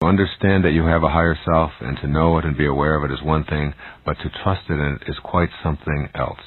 To understand that you have a higher self and to know it and be aware of it is one thing, but to trust it in it is quite something else.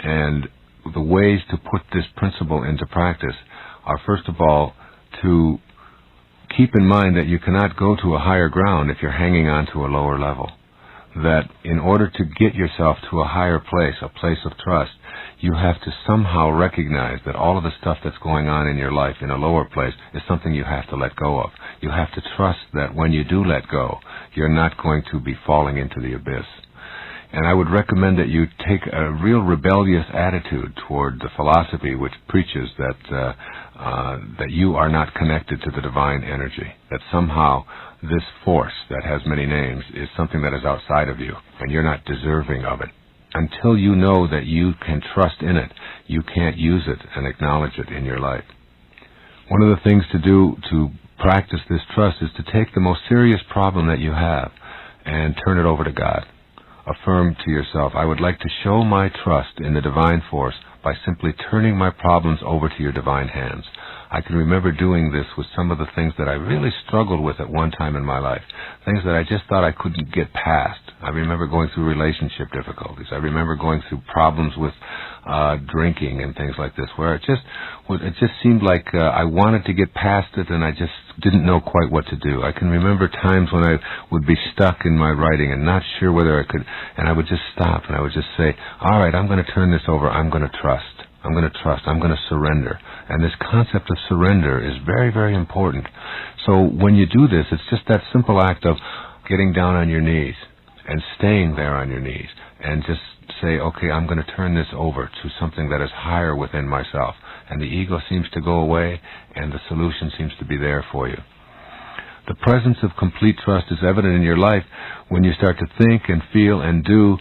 And the ways to put this principle into practice are, first of all, to keep in mind that you cannot go to a higher ground if you're hanging on to a lower level. That in order to get yourself to a higher place, a place of trust, you have to somehow recognize that all of the stuff that's going on in your life in a lower place is something you have to let go of. You have to trust that when you do let go, you're not going to be falling into the abyss. And I would recommend that you take a real rebellious attitude toward the philosophy which preaches that you are not connected to the divine energy, that somehow this force that has many names is something that is outside of you, and you're not deserving of it. Until you know that you can trust in it, you can't use it and acknowledge it in your life. One of the things to do to practice this trust is to take the most serious problem that you have and turn it over to God. Affirm to yourself, I would like to show my trust in the divine force by simply turning my problems over to your divine hands. I can remember doing this with some of the things that I really struggled with at one time in my life, things that I just thought I couldn't get past. I remember going through relationship difficulties. I remember going through problems with drinking and things like this, where it just seemed like I wanted to get past it and I just didn't know quite what to do. I can remember times when I would be stuck in my writing and not sure whether I could, and I would just stop and I would just say, all right, I'm going to turn this over. I'm going to trust. I'm going to trust. I'm going to surrender. And this concept of surrender is very, very important. So when you do this, it's just that simple act of getting down on your knees and staying there on your knees and just say, okay, I'm going to turn this over to something that is higher within myself. And the ego seems to go away and the solution seems to be there for you. The presence of complete trust is evident in your life when you start to think and feel and do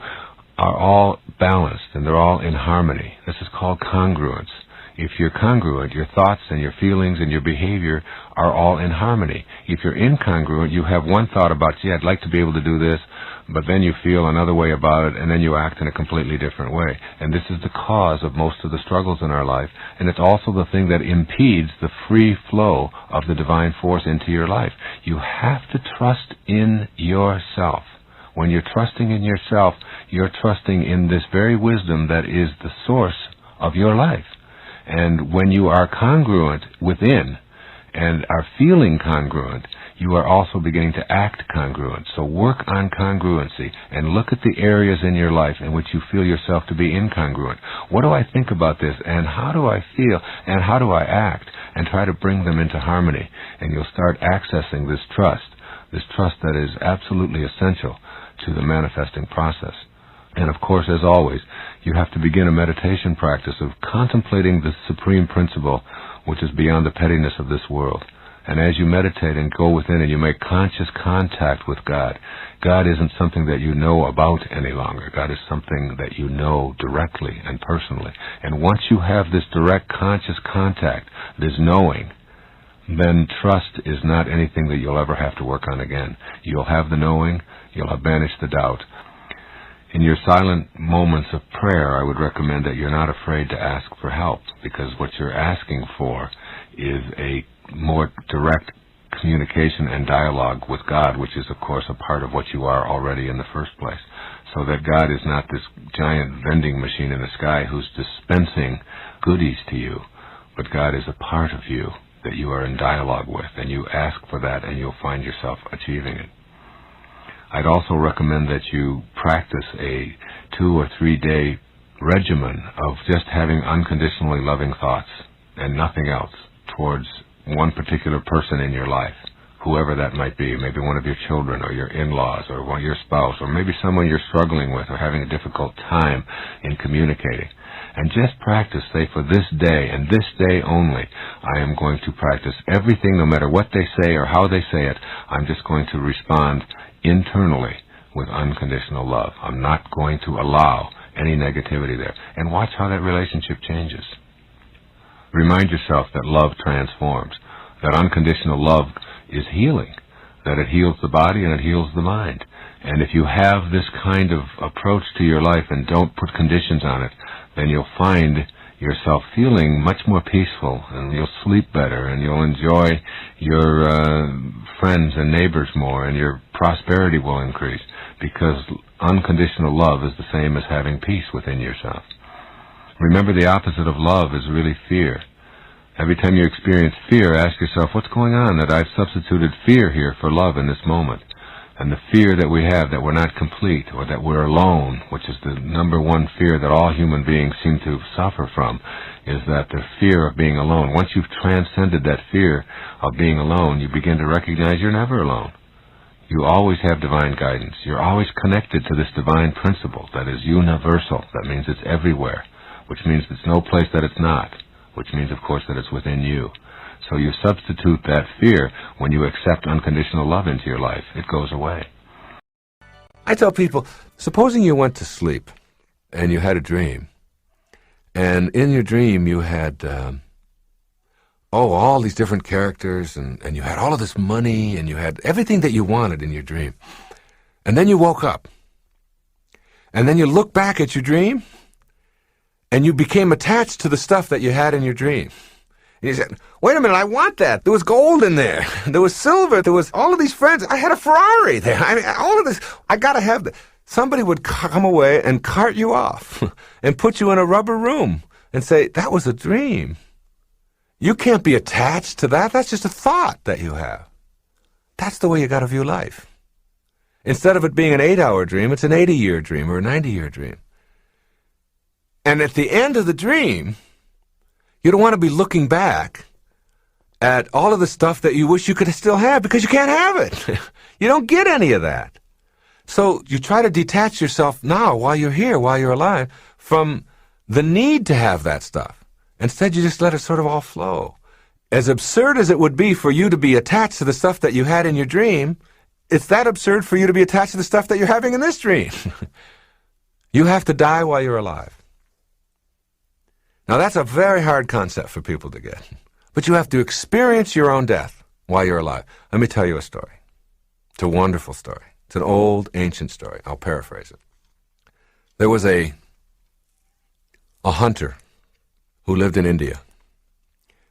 are all balanced and they're all in harmony. This is called congruence. If you're congruent, your thoughts and your feelings and your behavior are all in harmony. If you're incongruent, you have one thought about, gee, I'd like to be able to do this, but then you feel another way about it, and then you act in a completely different way. And this is the cause of most of the struggles in our life, and it's also the thing that impedes the free flow of the divine force into your life. You have to trust in yourself. When you're trusting in yourself, you're trusting in this very wisdom that is the source of your life. And when you are congruent within and are feeling congruent, you are also beginning to act congruent. So work on congruency and look at the areas in your life in which you feel yourself to be incongruent. What do I think about this, and how do I feel, and how do I act? And try to bring them into harmony. And you'll start accessing this trust that is absolutely essential to the manifesting process. And of course, as always, you have to begin a meditation practice of contemplating the supreme principle which is beyond the pettiness of this world. And as you meditate and go within and you make conscious contact with God, God isn't something that you know about any longer. God is something that you know directly and personally. And once you have this direct conscious contact, this knowing, then trust is not anything that you'll ever have to work on again. You'll have the knowing, you'll have banished the doubt. In your silent moments of prayer, I would recommend that you're not afraid to ask for help, because what you're asking for is a more direct communication and dialogue with God, which is, of course, a part of what you are already in the first place. So that God is not this giant vending machine in the sky who's dispensing goodies to you, but God is a part of you that you are in dialogue with, and you ask for that, and you'll find yourself achieving it. I'd also recommend that you practice a 2 or 3 day regimen of just having unconditionally loving thoughts and nothing else towards one particular person in your life, whoever that might be, maybe one of your children or your in-laws or one of your spouse, or maybe someone you're struggling with or having a difficult time in communicating. And just practice, say, for this day and this day only, I am going to practice everything, no matter what they say or how they say it, I'm just going to respond internally with unconditional love. I'm not going to allow any negativity there. And watch how that relationship changes. Remind yourself that love transforms, that unconditional love is healing, that it heals the body and it heals the mind. And if you have this kind of approach to your life and don't put conditions on it, then you'll find yourself feeling much more peaceful, and you'll sleep better, and you'll enjoy your friends and neighbors more, and your prosperity will increase, because unconditional love is the same as having peace within yourself. Remember, the opposite of love is really fear. Every time you experience fear, ask yourself, what's going on that I've substituted fear here for love in this moment? And the fear that we have that we're not complete, or that we're alone, which is the number one fear that all human beings seem to suffer from, is that the fear of being alone. Once you've transcended that fear of being alone, you begin to recognize you're never alone. You always have divine guidance. You're always connected to this divine principle that is universal. That means it's everywhere, which means it's no place that it's not, which means, of course, that it's within you. So you substitute that fear when you accept unconditional love into your life. It goes away. I tell people, supposing you went to sleep and you had a dream, and in your dream you had, all these different characters, and you had all of this money, and you had everything that you wanted in your dream. And then you woke up, and then you look back at your dream, and you became attached to the stuff that you had in your dream. And you said, wait a minute, I want that. There was gold in there. There was silver. There was all of these friends. I had a Ferrari there. I mean, all of this. I got to have that. Somebody would come away and cart you off and put you in a rubber room and say, that was a dream. You can't be attached to that. That's just a thought that you have. That's the way you got to view life. Instead of it being an 8-hour dream, it's an 80-year dream or a 90-year dream. And at the end of the dream, you don't want to be looking back at all of the stuff that you wish you could still have, because you can't have it. You don't get any of that. So you try to detach yourself now, while you're here, while you're alive, from the need to have that stuff. Instead, you just let it sort of all flow. As absurd as it would be for you to be attached to the stuff that you had in your dream, it's that absurd for you to be attached to the stuff that you're having in this dream. You have to die while you're alive. Now, that's a very hard concept for people to get. But you have to experience your own death while you're alive. Let me tell you a story. It's a wonderful story. It's an old, ancient story. I'll paraphrase it. There was a hunter who lived in India,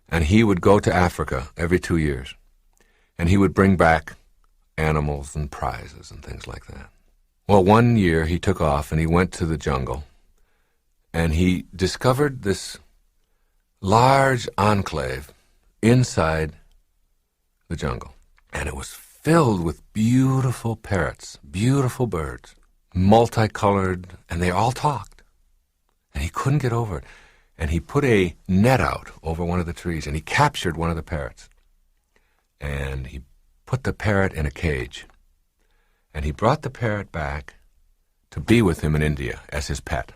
and he would go to Africa every 2 years, and he would bring back animals and prizes and things like that. Well, one year he took off and he went to the jungle, and he discovered this large enclave inside the jungle. And it was filled with beautiful parrots, beautiful birds, multicolored, and they all talked. And he couldn't get over it. And he put a net out over one of the trees, and he captured one of the parrots. And he put the parrot in a cage. And he brought the parrot back to be with him in India as his pet.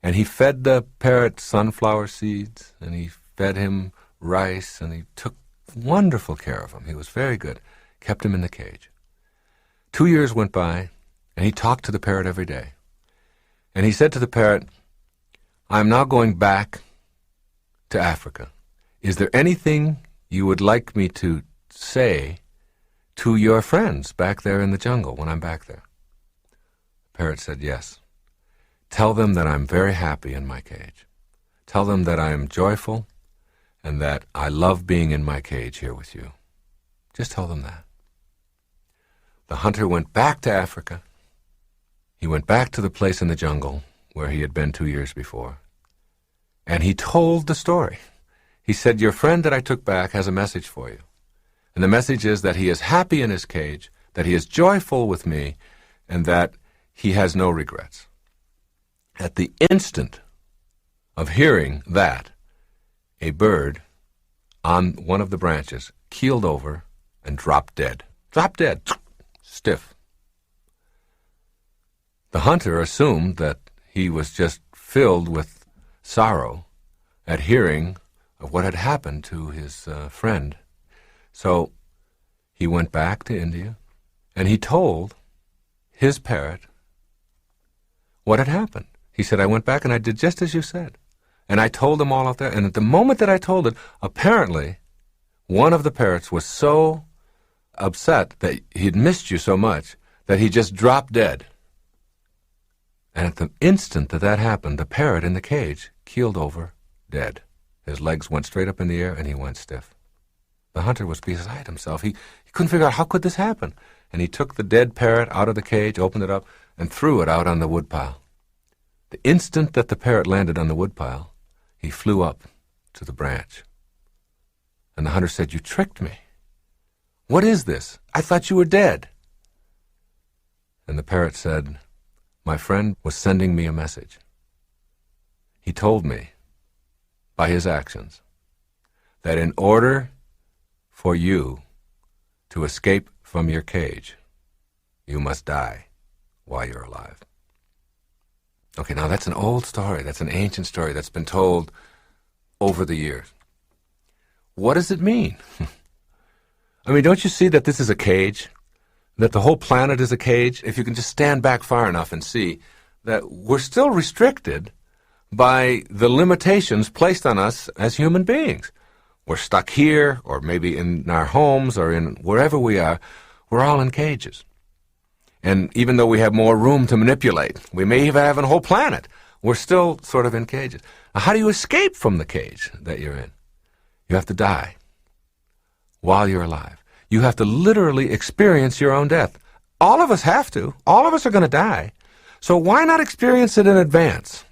And he fed the parrot sunflower seeds, and he fed him rice, and he took wonderful care of him. He was very good. Kept him in the cage. 2 years went by, and he talked to the parrot every day. And he said to the parrot, I'm now going back to Africa. Is there anything you would like me to say to your friends back there in the jungle when I'm back there? The parrot said, yes. Tell them that I'm very happy in my cage. Tell them that I am joyful and that I love being in my cage here with you. Just tell them that. The hunter went back to Africa. He went back to the place in the jungle where he had been 2 years before. And he told the story. He said, your friend that I took back has a message for you. And the message is that he is happy in his cage, that he is joyful with me, and that he has no regrets. At the instant of hearing that, a bird on one of the branches keeled over and dropped dead. Dropped dead, stiff. The hunter assumed that he was just filled with sorrow at hearing of what had happened to his friend. So he went back to India, and he told his parrot what had happened. He said, I went back and I did just as you said. And I told them all out there. And at the moment that I told it, apparently, one of the parrots was so upset that he'd missed you so much that he just dropped dead. And at the instant that that happened, the parrot in the cage keeled over, dead. His legs went straight up in the air, and he went stiff. The hunter was beside himself. He couldn't figure out how could this happen. And he took the dead parrot out of the cage, opened it up, and threw it out on the woodpile. The instant that the parrot landed on the woodpile, he flew up to the branch. And the hunter said, "You tricked me. What is this? I thought you were dead." And the parrot said, "My friend was sending me a message. He told me, by his actions, that in order for you to escape from your cage, you must die while you're alive." Okay, now that's an old story. That's an ancient story that's been told over the years. What does it mean? I mean, don't you see that this is a cage? That the whole planet is a cage? If you can just stand back far enough and see that we're still restricted by the limitations placed on us as human beings. We're stuck here, or maybe in our homes, or in wherever we are. We're all in cages. And even though we have more room to manipulate, we may even have a whole planet, we're still sort of in cages. Now, how do you escape from the cage that you're in? You have to die while you're alive. You have to literally experience your own death. All of us have to. All of us are going to die. So why not experience it in advance?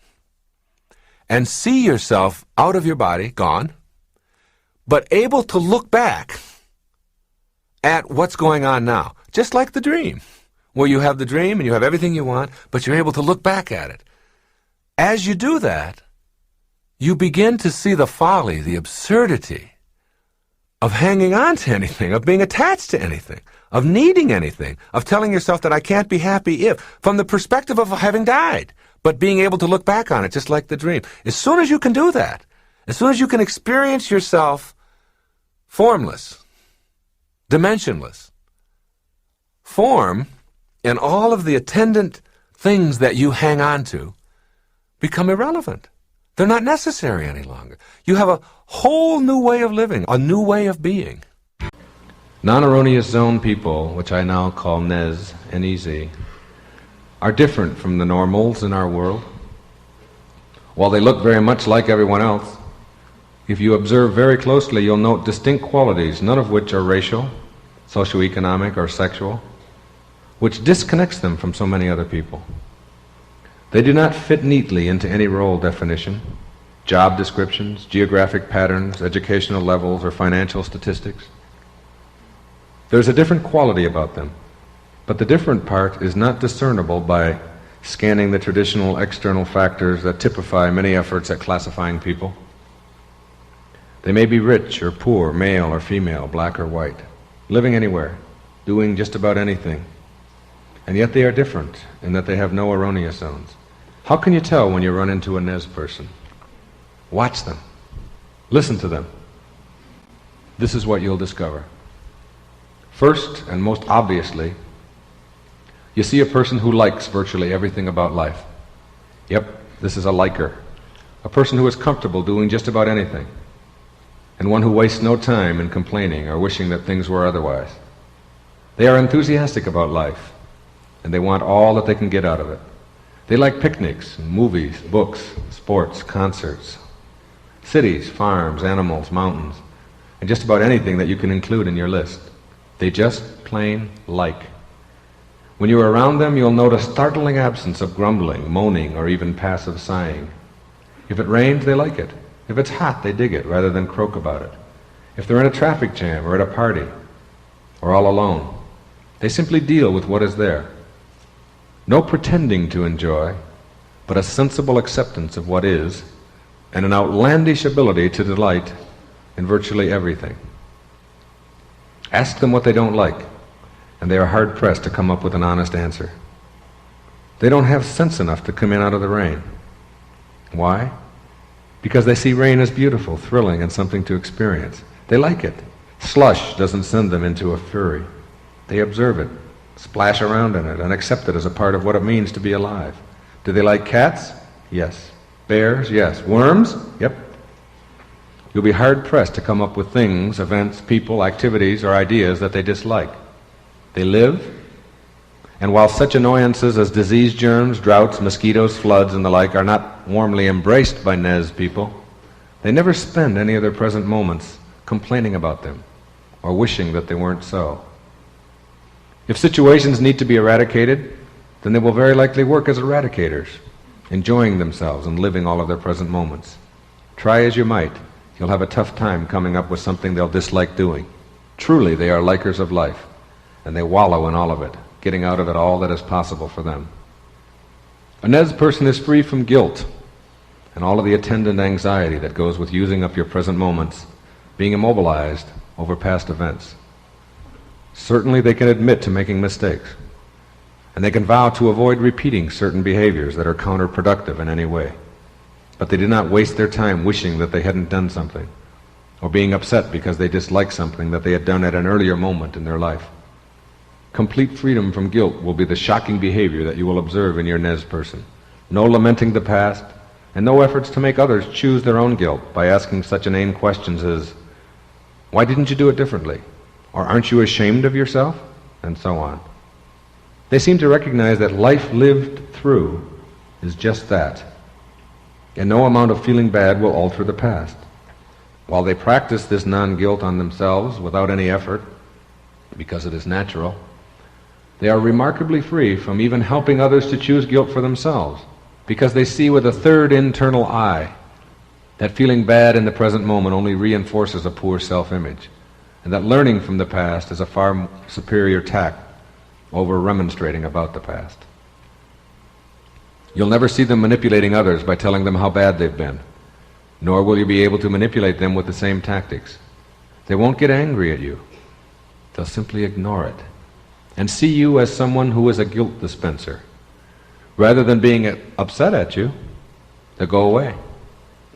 And see yourself out of your body, gone, but able to look back at what's going on now. Just like the dream, where you have the dream and you have everything you want, but you're able to look back at it. As you do that, you begin to see the folly, the absurdity of hanging on to anything, of being attached to anything, of needing anything, of telling yourself that I can't be happy if, from the perspective of having died, but being able to look back on it just like the dream. As soon as you can do that, as soon as you can experience yourself formless, dimensionless, form and all of the attendant things that you hang on to become irrelevant. They're not necessary any longer. You have a whole new way of living, a new way of being. Non-erroneous zone people, which I now call NEZ, N-E-Z, are different from the normals in our world. While they look very much like everyone else, if you observe very closely, you'll note distinct qualities, none of which are racial, socioeconomic, or sexual, which disconnects them from so many other people. They do not fit neatly into any role definition, job descriptions, geographic patterns, educational levels, or financial statistics. There's a different quality about them, but the different part is not discernible by scanning the traditional external factors that typify many efforts at classifying people. They may be rich or poor, male or female, black or white, living anywhere, doing just about anything, and yet they are different in that they have no erroneous zones. How can you tell when you run into a NEZ person? Watch them. Listen to them. This is what you'll discover. First, and most obviously, you see a person who likes virtually everything about life. Yep, this is a liker. A person who is comfortable doing just about anything, and one who wastes no time in complaining or wishing that things were otherwise. They are enthusiastic about life, and they want all that they can get out of it. They like picnics, movies, books, sports, concerts, cities, farms, animals, mountains, and just about anything that you can include in your list. They just plain like. When you're around them, you'll note a startling absence of grumbling, moaning, or even passive sighing. If it rains, they like it. If it's hot, they dig it rather than croak about it. If they're in a traffic jam or at a party or all alone, they simply deal with what is there. No pretending to enjoy, but a sensible acceptance of what is, and an outlandish ability to delight in virtually everything. Ask them what they don't like, and they are hard-pressed to come up with an honest answer. They don't have sense enough to come in out of the rain. Why? Because they see rain as beautiful, thrilling, and something to experience. They like it. Slush doesn't send them into a fury. They observe it, splash around in it, and accept it as a part of what it means to be alive. Do they like cats? Yes. Bears? Yes. Worms? Yep. You'll be hard-pressed to come up with things, events, people, activities, or ideas that they dislike. They live And while such annoyances as disease germs, droughts, mosquitoes, floods, and the like are not warmly embraced by Nez people, they never spend any of their present moments complaining about them or wishing that they weren't so. If situations need to be eradicated, then they will very likely work as eradicators, enjoying themselves and living all of their present moments. Try as you might, you'll have a tough time coming up with something they'll dislike doing. Truly, they are likers of life, and they wallow in all of it, getting out of it all that is possible for them. A Nez person is free from guilt and all of the attendant anxiety that goes with using up your present moments, being immobilized over past events. Certainly they can admit to making mistakes, and they can vow to avoid repeating certain behaviors that are counterproductive in any way. But they do not waste their time wishing that they hadn't done something, or being upset because they dislike something that they had done at an earlier moment in their life. Complete freedom from guilt will be the shocking behavior that you will observe in your Nez person. No lamenting the past, and no efforts to make others choose their own guilt by asking such inane questions as, "Why didn't you do it differently?" Or "Aren't you ashamed of yourself?" and so on. They seem to recognize that life lived through is just that, and no amount of feeling bad will alter the past. While they practice this non-guilt on themselves without any effort, because it is natural, they are remarkably free from even helping others to choose guilt for themselves, because they see with a third internal eye that feeling bad in the present moment only reinforces a poor self-image, and that learning from the past is a far superior tact over remonstrating about the past. You'll never see them manipulating others by telling them how bad they've been, nor will you be able to manipulate them with the same tactics. They won't get angry at you. They'll simply ignore it and see you as someone who is a guilt dispenser. Rather than being upset at you, they'll go away,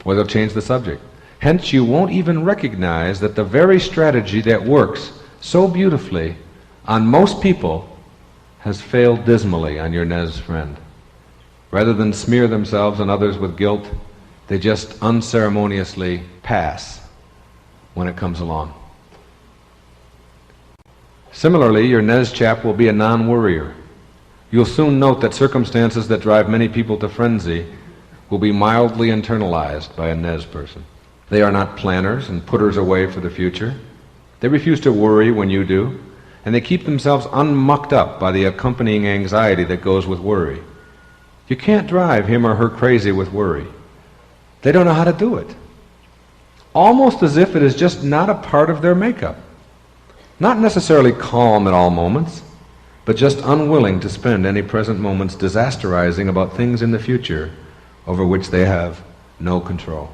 or they'll change the subject. Hence, you won't even recognize that the very strategy that works so beautifully on most people has failed dismally on your Nez friend. Rather than smear themselves and others with guilt, they just unceremoniously pass when it comes along. Similarly, your Nez chap will be a non-worrier. You'll soon note that circumstances that drive many people to frenzy will be mildly internalized by a Nez person. They are not planners and putters away for the future. They refuse to worry when you do, and they keep themselves unmucked up by the accompanying anxiety that goes with worry. You can't drive him or her crazy with worry. They don't know how to do it. Almost as if it is just not a part of their makeup. Not necessarily calm at all moments, but just unwilling to spend any present moments disasterizing about things in the future over which they have no control.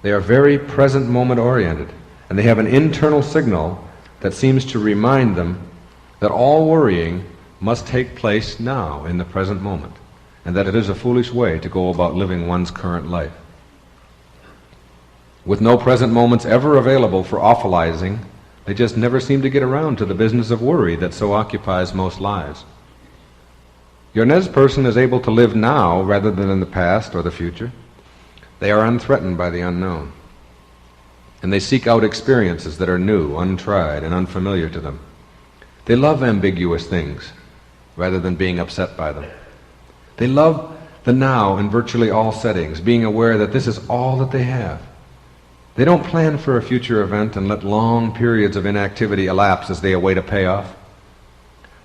They are very present moment oriented, and they have an internal signal that seems to remind them that all worrying must take place now in the present moment, and that it is a foolish way to go about living one's current life. With no present moments ever available for awfulizing, they just never seem to get around to the business of worry that so occupies most lives. Your Nez person is able to live now rather than in the past or the future. They are unthreatened by the unknown, and they seek out experiences that are new, untried, and unfamiliar to them. They love ambiguous things rather than being upset by them. They love the now in virtually all settings, being aware that this is all that they have. They don't plan for a future event and let long periods of inactivity elapse as they await a payoff.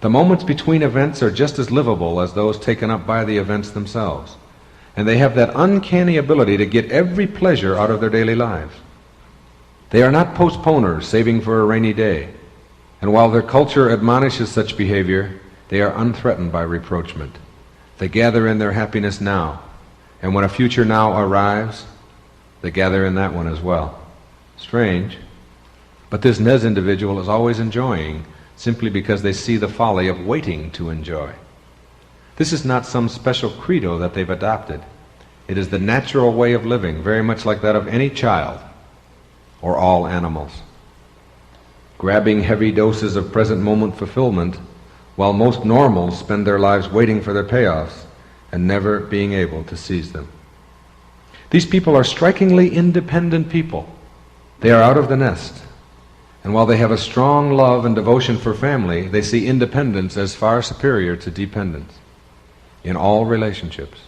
The moments between events are just as livable as those taken up by the events themselves, and they have that uncanny ability to get every pleasure out of their daily lives. They are not postponers saving for a rainy day, and while their culture admonishes such behavior, they are unthreatened by reproachment. They gather in their happiness now, and when a future now arrives, they gather in that one as well. Strange, but this Nez individual is always enjoying simply because they see the folly of waiting to enjoy. This is not some special credo that they've adopted. It is the natural way of living, very much like that of any child or all animals. Grabbing heavy doses of present moment fulfillment, while most normals spend their lives waiting for their payoffs and never being able to seize them. These people are strikingly independent people. They are out of the nest, And while they have a strong love and devotion for family, they see independence as far superior to dependence in all relationships.